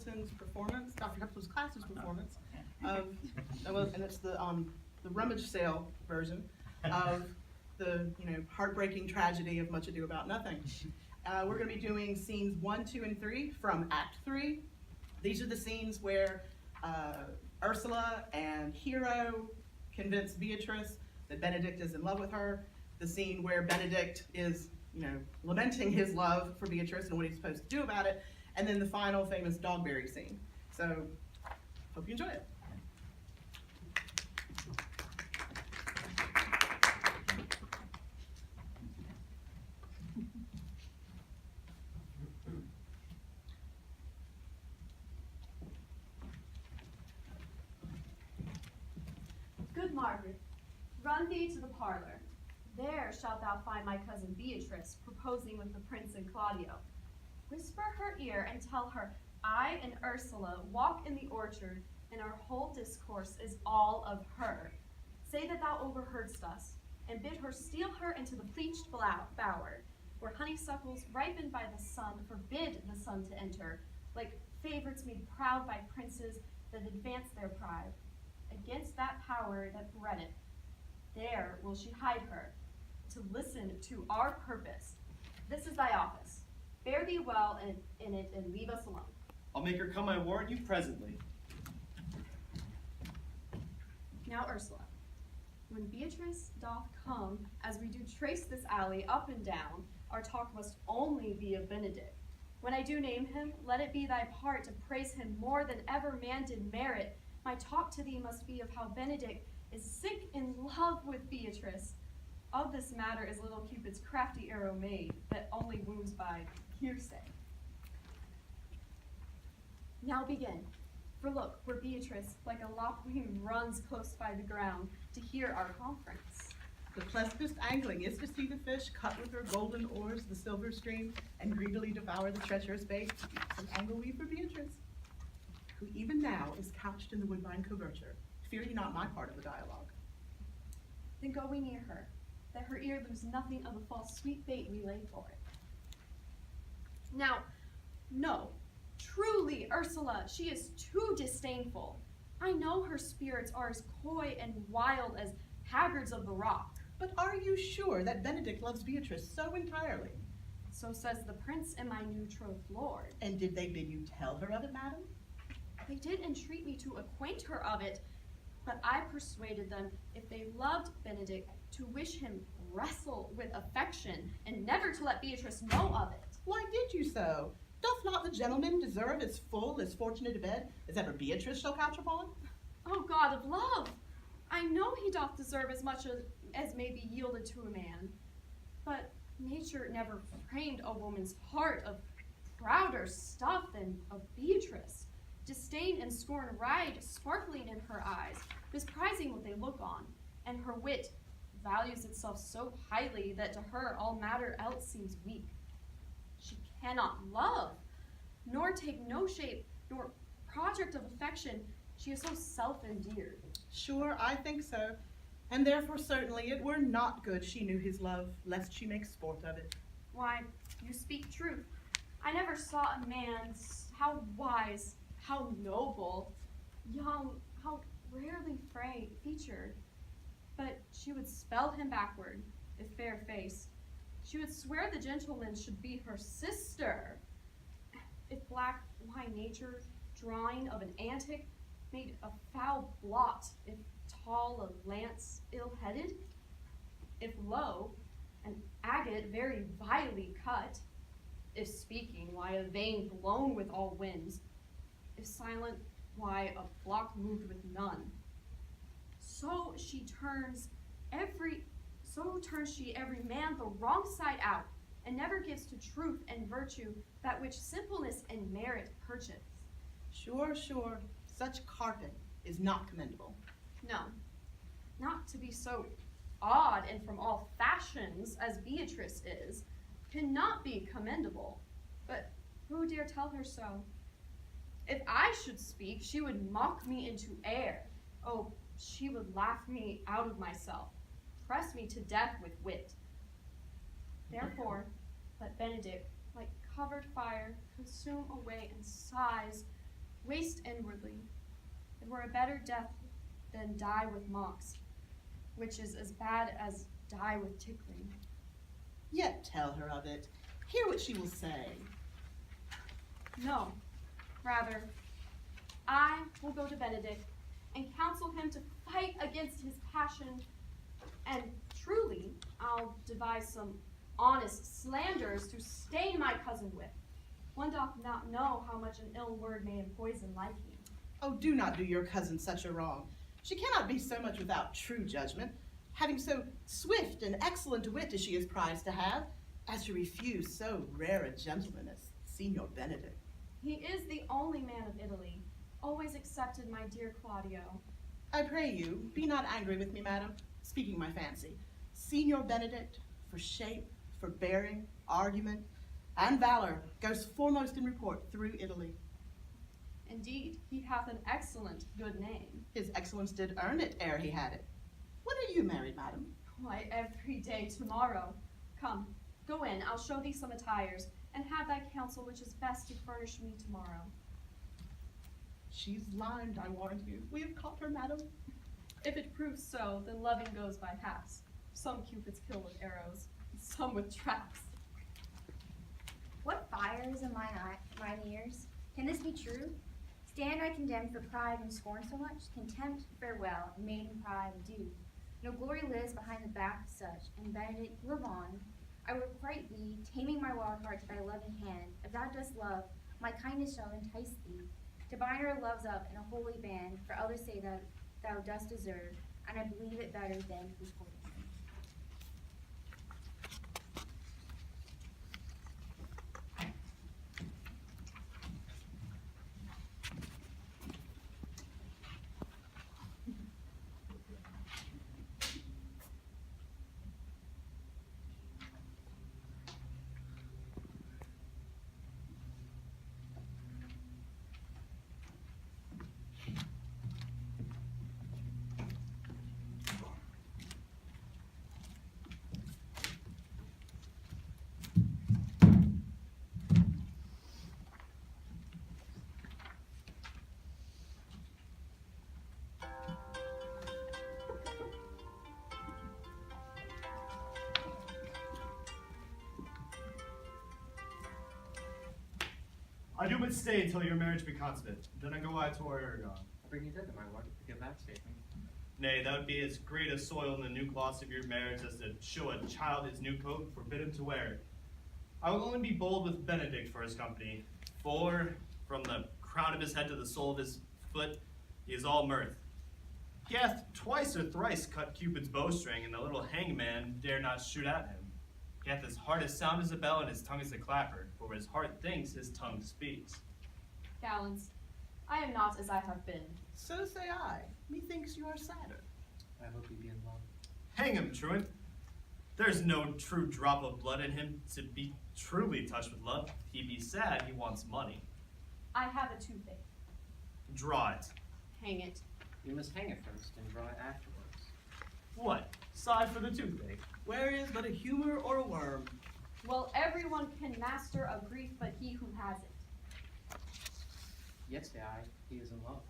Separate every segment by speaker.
Speaker 1: Templeton's performance, Dr. Templeton's class's performance of, and it's the rummage sale version of the heartbreaking tragedy of Much Ado About Nothing. We're going to be doing scenes 1, 2, and 3 from Act 3. These are the scenes where Ursula and Hero convince Beatrice that Benedict is in love with her. The scene where Benedict is, lamenting his love for Beatrice and what he's supposed to do about it. And then the final famous Dogberry scene. So, hope you enjoy it.
Speaker 2: Good Margaret, run thee to the parlor. There shalt thou find my cousin Beatrice proposing with the prince and Claudio. Whisper her ear and tell her, I and Ursula walk in the orchard, and our whole discourse is all of her. Say that thou overheardst us, and bid her steal her into the pleached bower, where honeysuckles ripened by the sun forbid the sun to enter, like favorites made proud by princes that advance their pride. Against that power that bred it, there will she hide her, to listen to our purpose. This is thy office. Fare thee well in it, and leave us alone.
Speaker 3: I'll make her come, I warrant you, presently.
Speaker 2: Now, Ursula, when Beatrice doth come, as we do trace this alley up and down, our talk must only be of Benedict. When I do name him, let it be thy part to praise him more than ever man did merit. My talk to thee must be of how Benedict is sick in love with Beatrice. Of this matter is little Cupid's crafty arrow made, that only wounds by hearsay. Now begin, for look, where Beatrice, like a lapwing, runs close by the ground to hear our conference.
Speaker 1: The pleasantest angling is to see the fish cut with her golden oars the silver stream, and greedily devour the treacherous bait. And angle we for Beatrice, who even now is couched in the woodbine coverture. Fear ye not my part of the dialogue.
Speaker 2: Then go we near her, that her ear lose nothing of the false sweet bait we lay for it. Now, no, truly, Ursula, she is too disdainful. I know her spirits are as coy and wild as haggards of the rock.
Speaker 1: But are you sure that Benedict loves Beatrice so entirely?
Speaker 2: So says the prince and my new betrothed lord.
Speaker 1: And did they bid you tell her of it, madam?
Speaker 2: They did entreat me to acquaint her of it, but I persuaded them, if they loved Benedict, to wish him wrestle with affection, and never to let Beatrice know of it.
Speaker 1: Why did you so? Doth not the gentleman deserve as full, as fortunate a bed as ever Beatrice shall couch upon?
Speaker 2: O God of love! I know he doth deserve as much as may be yielded to a man, but nature never framed a woman's heart of prouder stuff than of Beatrice. Disdain and scorn ride sparkling in her eyes, misprizing what they look on, and her wit values itself so highly that to her all matter else seems weak. She cannot love, nor take no shape, nor project of affection. She is so self-endeared.
Speaker 1: Sure, I think so. And therefore certainly it were not good she knew his love, lest she make sport of it.
Speaker 2: Why, you speak truth. I never saw a man how wise, how noble, young, how rarely featured. But she would spell him backward, if fair-faced. She would swear the gentleman should be her sister. If black, why nature, drawing of an antic, made a foul blot, if tall a lance ill-headed, if low, an agate very vilely cut, if speaking, why a vein blown with all winds, if silent, why a block moved with none. So turns she every man the wrong side out, and never gives to truth and virtue that which simpleness and merit purchase.
Speaker 1: Sure, such carping is not commendable.
Speaker 2: No, not to be so odd and from all fashions as Beatrice is, cannot be commendable. But who dare tell her so? If I should speak, she would mock me into air. Oh, she would laugh me out of myself, press me to death with wit. Therefore, let Benedict, like covered fire, consume away in sighs Waste inwardly. It were a better death than die with mocks, which is as bad as die with tickling.
Speaker 1: Yet tell her of it. Hear what she will say.
Speaker 2: No, rather, I will go to Benedict and counsel him to fight against his passion, and truly I'll devise some honest slanders to stain my cousin with. One doth not know how much an ill word may empoison liking.
Speaker 1: Oh, do not do your cousin such a wrong. She cannot be so much without true judgment, having so swift and excellent a wit as she is prized to have, as to refuse so rare a gentleman as Signor Benedict.
Speaker 2: He is the only man of Italy, always accepted my dear Claudio.
Speaker 1: I pray you, be not angry with me, madam, speaking my fancy. Signor Benedict, for shape, for bearing, argument, and valor, goes foremost in report through Italy.
Speaker 2: Indeed, he hath an excellent good name.
Speaker 1: His excellence did earn it ere he had it. When are you married, madam?
Speaker 2: Why, every day tomorrow. Come, go in, I'll show thee some attires, and have thy counsel which is best to furnish me tomorrow.
Speaker 1: She's limed, I warn you. We have caught her, madam.
Speaker 2: If it proves so, then loving goes by halves. Some cupids kill with arrows, some with traps.
Speaker 4: What fire is in mine ears? Can this be true? Stand I condemned for pride and scorn so much? Contempt, farewell, and maiden pride, adieu. No glory lives behind the back of such, and Benedict, live on. I would requite thee, taming my wild heart to thy loving hand. If thou dost love, my kindness shall entice thee. To bind our loves up in a holy band, for others say that thou dost deserve, and I believe it better than his poison.
Speaker 3: I do but stay till your marriage be consummate. Then I go I to Aragon.
Speaker 5: I bring you thither, my lord, to give that statement.
Speaker 3: Nay, that would be as great a soil in the new gloss of your marriage as to show a child his new coat and forbid him to wear it. I will only be bold with Benedict for his company, for from the crown of his head to the sole of his foot, he is all mirth. He hath twice or thrice cut Cupid's bowstring, and the little hangman dare not shoot at him. He hath his heart as sound as a bell, and his tongue as a clapper, for where his heart thinks, his tongue speaks.
Speaker 2: Gallants, I am not as I have been.
Speaker 1: So say I. Methinks you are sadder.
Speaker 5: I hope you be in love.
Speaker 3: Hang him, truant. There's no true drop of blood in him to be truly touched with love. If he be sad, he wants money.
Speaker 2: I have a toothache.
Speaker 3: Draw it.
Speaker 2: Hang it.
Speaker 5: You must hang it first and draw it afterwards.
Speaker 3: What? Sigh for the toothache.
Speaker 1: Where is but a humor or a worm?
Speaker 2: Well, everyone can master a grief but he who has it.
Speaker 5: Yet say I, he is in love.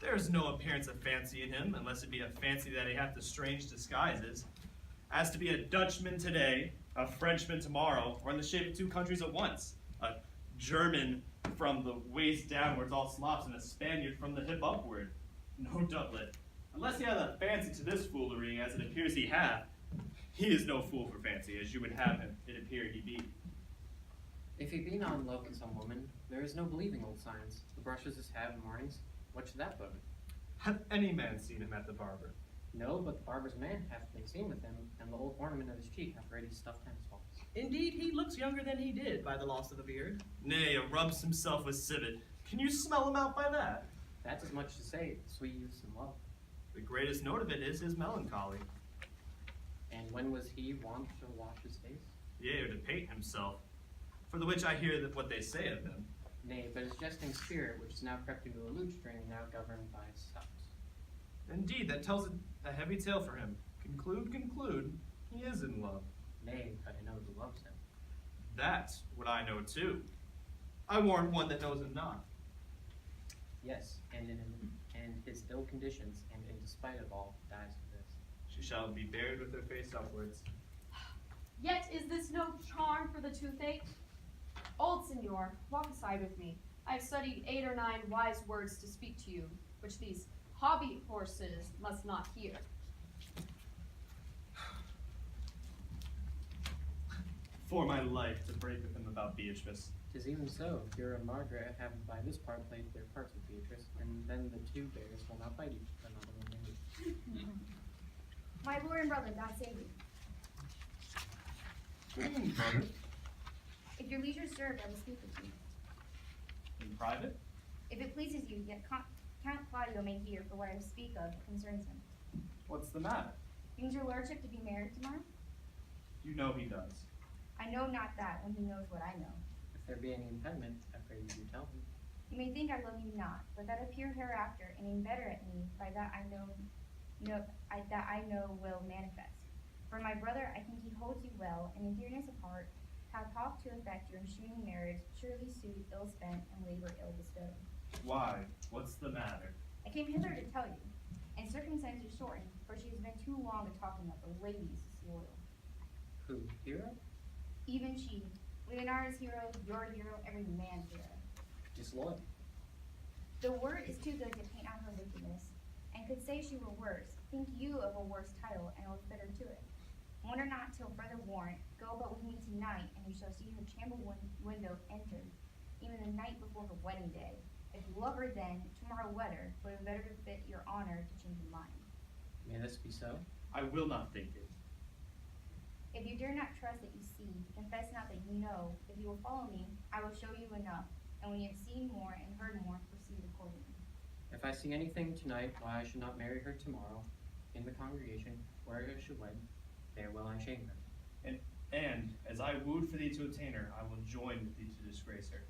Speaker 3: There is no appearance of fancy in him, unless it be a fancy that he hath the strange disguises. As to be a Dutchman today, a Frenchman tomorrow, or in the shape of two countries at once, a German from the waist downwards all slops, and a Spaniard from the hip upward. No doublet. Unless he hath a fancy to this foolery, as it appears he hath, he is no fool for fancy, as you would have him, it appear he be.
Speaker 5: If he be not in love with some woman, there is no believing old signs. The brushes his hat in mornings, what should that bode?
Speaker 3: Hath any man seen him at the barber?
Speaker 5: No, but the barber's man hath been seen with him, and the old ornament of his cheek hath ready stuffed tennis balls.
Speaker 1: Indeed, he looks younger than he did by the loss of a beard.
Speaker 3: Nay, rubs himself with civet. Can you smell him out by that?
Speaker 5: That's as much to say, sweet youths in love.
Speaker 3: The greatest note of it is his melancholy.
Speaker 5: And when was he wont to wash his face?
Speaker 3: Yea, or to paint himself. For the which I hear that what they say of him.
Speaker 5: Nay, but his jesting spirit, which is now crept into a lute string, now governed by stops.
Speaker 3: Indeed, that tells a heavy tale for him. Conclude, he is in love.
Speaker 5: Nay, but I know who loves him.
Speaker 3: That's what I know too. I warrant one that knows him not.
Speaker 5: Yes, and his ill conditions, and in despite of all, dies for this.
Speaker 3: She shall be buried with her face upwards.
Speaker 2: Yet is this no charm for the toothache? Old Signor, walk aside with me. I have studied 8 or 9 wise words to speak to you, which these hobby horses must not hear.
Speaker 3: For my life to break with him about Beatrice.
Speaker 5: 'Tis even so, Hero and Margaret have by this part played their parts with Beatrice, and then the two bears will not fight each another when they meet.
Speaker 4: My lord and brother, God save you.
Speaker 3: Brother,
Speaker 4: If your leisure served, I will speak with you.
Speaker 3: in private?
Speaker 4: If it pleases you, yet Count Claudio may hear, for what I speak of concerns him.
Speaker 3: What's the matter?
Speaker 4: Means your lordship to be married tomorrow?
Speaker 3: You know he does.
Speaker 4: I know not that when he knows what I know.
Speaker 5: If there be any impediment, I pray you do tell him.
Speaker 4: You may think I love you not, but that appear hereafter, and aim better at me, by that I know will manifest. For my brother, I think he holds you well, and in dearness of heart, hath hoped to effect your ensuing marriage, surely suit ill spent and labor ill bestowed.
Speaker 3: Why? What's the matter?
Speaker 4: I came hither to tell you, and circumstances shortened, for she has been too long a talking of the lady's disloyal.
Speaker 5: Who, Hero?
Speaker 4: Even she, Leonardo's hero, your hero, every man's hero.
Speaker 5: Disloyal.
Speaker 4: The word is too good to paint out her wickedness, and could say she were worse. Think you of a worse title, and will fitter to it. Wonder not till further warrant. Go but with me tonight, and you shall see her chamber window entered, even the night before her wedding day. If you love her then, tomorrow wed her, but it better befit your honor to change your mind.
Speaker 5: May this be so?
Speaker 3: I will not think it.
Speaker 4: If you dare not trust that you see, confess not that you know. If you will follow me, I will show you enough, and when you have seen more and heard more, proceed accordingly.
Speaker 5: If I see anything tonight why I should not marry her tomorrow, in the congregation, where I should wed, there will I shame her.
Speaker 3: And, as I wooed for thee to attain her, I will join with thee to disgrace her.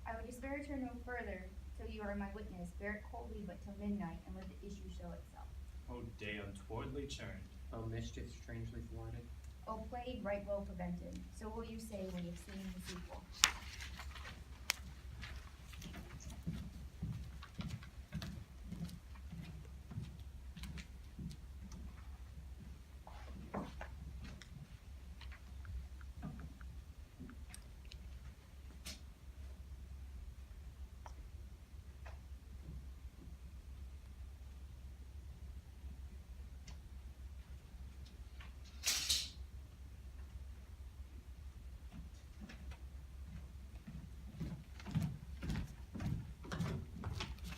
Speaker 4: I would disparage her no further, till you are my witness. Bear it coldly but till midnight, and let the issue show itself.
Speaker 3: O day untowardly turned.
Speaker 5: O mischief strangely thwarted.
Speaker 4: O plague right well prevented. So will you say when you've seen the sequel.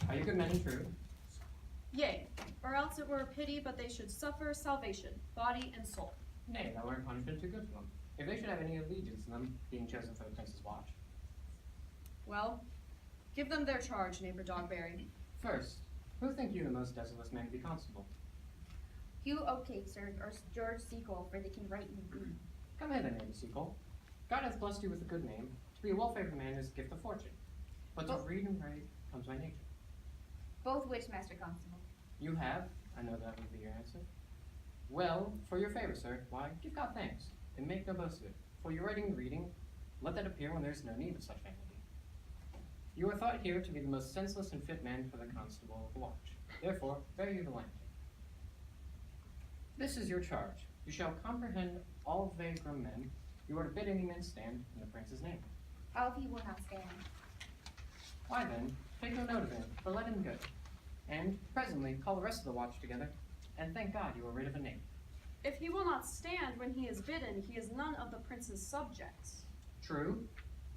Speaker 5: Are you good men and true?
Speaker 2: Yea, or else it were a pity, but they should suffer salvation, body and soul.
Speaker 5: Nay, that were a punishment too good for them. If they should have any allegiance in them, being chosen for the prince's watch.
Speaker 2: Well, give them their charge, neighbor Dogberry.
Speaker 5: First, who think you the most desolate man to be constable?
Speaker 4: Hugh Oakcake, sir, or George Sequel, for they can write and read.
Speaker 5: Come hither, neighbor Sequel. God hath blessed you with a good name. To be a well-favored man is a gift of fortune. But to read and write comes by nature.
Speaker 4: Both which, Master Constable?
Speaker 5: You have, I know that would be your answer. Well, for your favor, sir, why, give God thanks, and make no boast of it. For your writing and reading, let that appear when there is no need of such vanity. You are thought here to be the most senseless and fit man for the constable of the watch. Therefore, bear you the land. This is your charge. You shall comprehend all vagrom men. You are to bid any man stand in the prince's name.
Speaker 4: How if he will not stand?
Speaker 5: Why then, take no note of him, but let him go. And presently call the rest of the watch together, and thank God you are rid of a knave.
Speaker 2: If he will not stand when he is bidden, he is none of the prince's subjects.
Speaker 5: True,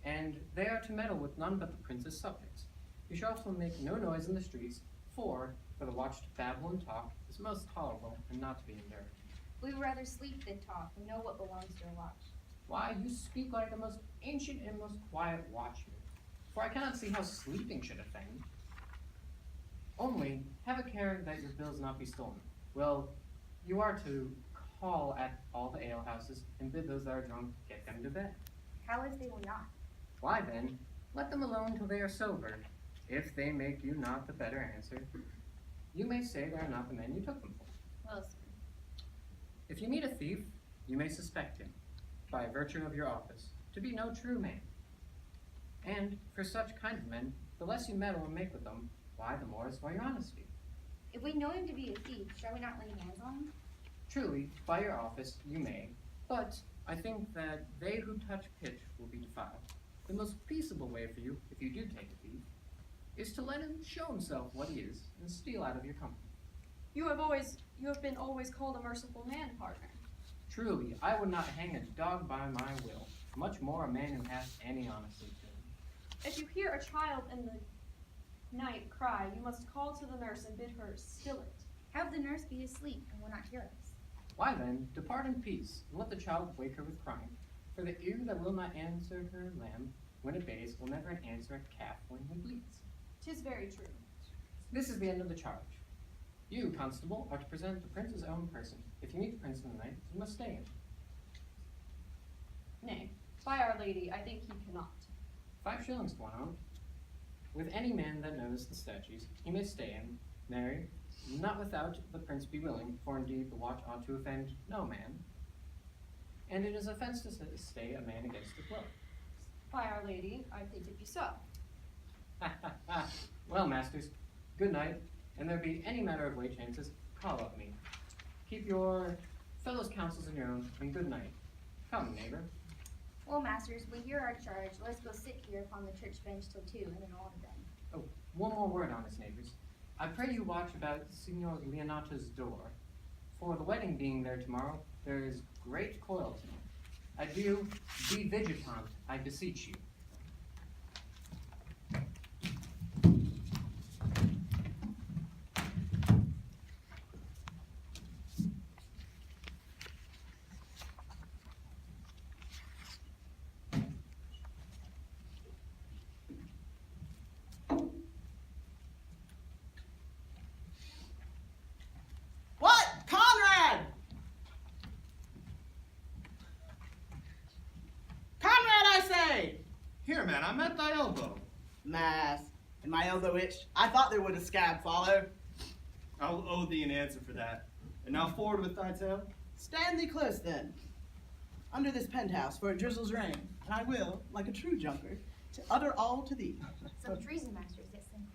Speaker 5: and they are to meddle with none but the prince's subjects. You shall also make no noise in the streets, for the watch to babble and talk is most tolerable and not to be endured.
Speaker 4: We would rather sleep than talk, and know what belongs to our watch.
Speaker 5: Why, you speak like the most ancient and most quiet watchman, for I cannot see how sleeping should offend. Only, have a care that your bills not be stolen. Well, you are to call at all the alehouses and bid those that are drunk get them to bed.
Speaker 4: How if they will not?
Speaker 5: Why then, let them alone till they are sober. If they make you not the better answer, you may say they are not the men you took them for.
Speaker 4: Well, sir.
Speaker 5: If you meet a thief, you may suspect him, by virtue of your office, to be no true man. And for such kind of men, the less you meddle and make with them, Why, the more is for your honesty.
Speaker 4: If we know him to be a thief, shall we not lay hands on him?
Speaker 5: Truly, by your office you may, but I think that they who touch pitch will be defiled. The most peaceable way for you, if you do take a thief, is to let him show himself what he is and steal out of your company.
Speaker 2: You have been always called a merciful man, partner.
Speaker 5: Truly, I would not hang a dog by my will, much more a man who hath any honesty to him.
Speaker 2: If you hear a child in the night cry, you must call to the nurse and bid her still it.
Speaker 4: Have the nurse be asleep and will not hear us.
Speaker 5: Why then, depart in peace, and let the child wake her with crying. For the ear that will not answer her lamb when it bays will never answer a calf when he bleats.
Speaker 2: 'Tis very true.
Speaker 5: This is the end of the charge. You, constable, are to present the prince's own person. If you meet the prince in the night, you must stay in.
Speaker 2: Nay, by Our Lady, I think he cannot.
Speaker 5: 5 shillings to one out. With any man that knows the statutes, he may stay in, marry, not without the prince be willing, for indeed the watch ought to offend no man, and it is offense to stay a man against his will.
Speaker 2: By Our Lady, I think it be so.
Speaker 5: Well, masters, good night, and there be any matter of way chances, call up me. Keep your fellows' counsels in your own, and good night. Come, neighbor.
Speaker 4: Well, masters, we hear our charge. Let us go sit here upon the church bench till 2, and then all to bed.
Speaker 5: Oh, one more word, honest neighbors. I pray you watch about Signor Leonato's door. For the wedding being there tomorrow, there is great coil. Adieu, be vigilant, I beseech you.
Speaker 1: What? Conrad! Conrad, I say!
Speaker 3: Here, man, I'm at thy elbow.
Speaker 1: Mass, and my elbow itched. I thought there would a scab follow.
Speaker 3: I'll owe thee an answer for that. And now forward with thy tale.
Speaker 1: Stand thee close then, under this penthouse, for it drizzles rain, and I will, like a true junker, to utter all to thee.
Speaker 4: Some treason, masters, yes, then.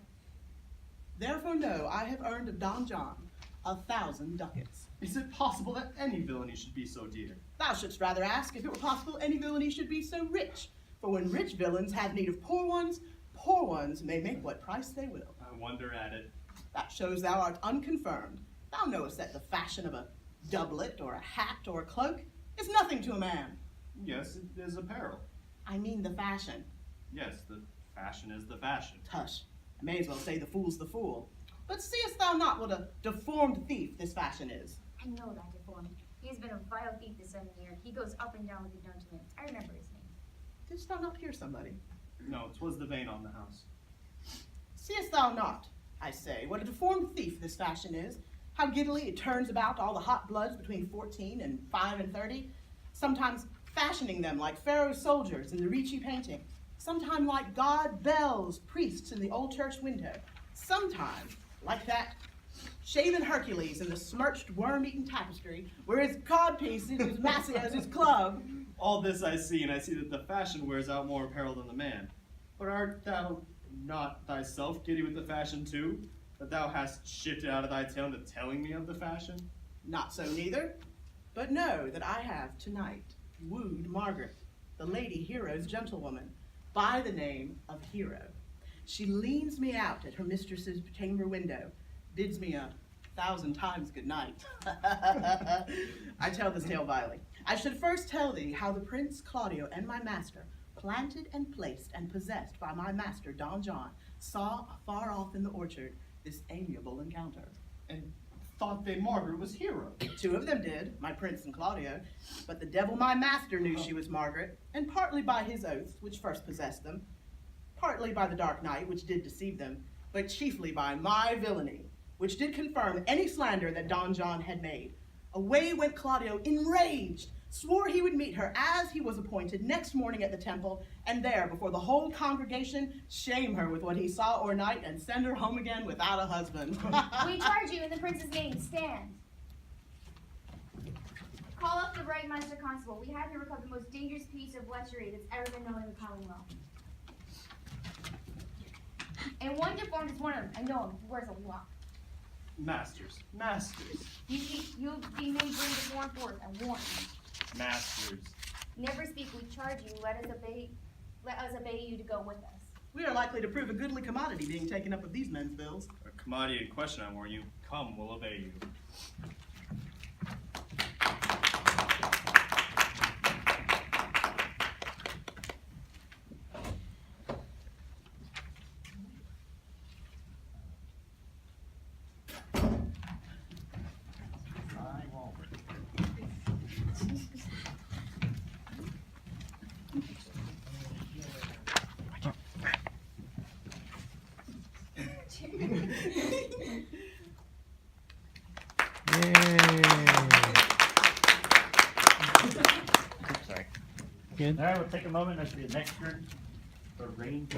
Speaker 1: Therefore know I have earned of Don John 1,000 ducats.
Speaker 3: Is it possible that any villainy should be so dear?
Speaker 1: Thou shouldst rather ask if it were possible any villainy should be so rich. For when rich villains have need of poor ones may make what price they will.
Speaker 3: I wonder at it.
Speaker 1: That shows thou art unconfirmed. Thou knowest that the fashion of a doublet or a hat or a cloak is nothing to a man.
Speaker 3: Yes, it is apparel.
Speaker 1: I mean the fashion.
Speaker 3: Yes, the fashion is the fashion.
Speaker 1: Tush, I may as well say the fool's the fool. But seest thou not what a deformed thief this fashion is?
Speaker 4: I know that deformed. He has been a vile thief this 7 year. He goes up and down with the dirty lamps. I remember his name.
Speaker 1: Didst thou not hear somebody?
Speaker 3: No, 'twas the vein on the house.
Speaker 1: Seest thou not, I say, what a deformed thief this fashion is? How giddily it turns about all the hot bloods between 14 and 5 and 30, sometimes fashioning them like Pharaoh's soldiers in the Ricci painting, sometimes like God bells priests in the old church window, sometimes like that shaven Hercules in the smirched worm-eaten tapestry, where his codpiece is as massy as his club.
Speaker 3: All this I see, and I see that the fashion wears out more apparel than the man. But art thou not thyself giddy with the fashion too, that thou hast shifted out of thy tale into telling me of the fashion?
Speaker 1: Not so neither, but know that I have tonight wooed Margaret, the Lady Hero's gentlewoman, by the name of Hero. She leans me out at her mistress's chamber window, bids me 1,000 times good night. I tell this tale vilely. I should first tell thee how the Prince Claudio and my master, planted and placed and possessed by my master Don John, saw afar off in the orchard this amiable encounter.
Speaker 3: And thought they Margaret was Hero.
Speaker 1: 2 of them did, my Prince and Claudio, but the devil my master knew she was Margaret, and partly by his oaths, which first possessed them, partly by the dark night, which did deceive them, but chiefly by my villainy, which did confirm any slander that Don John had made. Away went Claudio enraged, swore he would meet her as he was appointed next morning at the temple, and there, before the whole congregation, shame her with what he saw o'ernight and send her home again without a husband.
Speaker 4: We charge you in the prince's name. Stand. Call up the right Master Constable. We have here recovered the most dangerous piece of lechery that's ever been known in the Commonwealth. And one deformed is one of them. I know him. He wears a lot.
Speaker 3: Masters.
Speaker 4: You'll be named Green Deformed Force. I warn you.
Speaker 3: Masters.
Speaker 4: Never speak. We charge you. Let us obey you to go with us.
Speaker 1: We are likely to prove a goodly commodity being taken up with these men's bills.
Speaker 3: A commodity in question, I warn you. Come, we'll obey you.
Speaker 6: All right, we'll take a moment as the next turn for rain.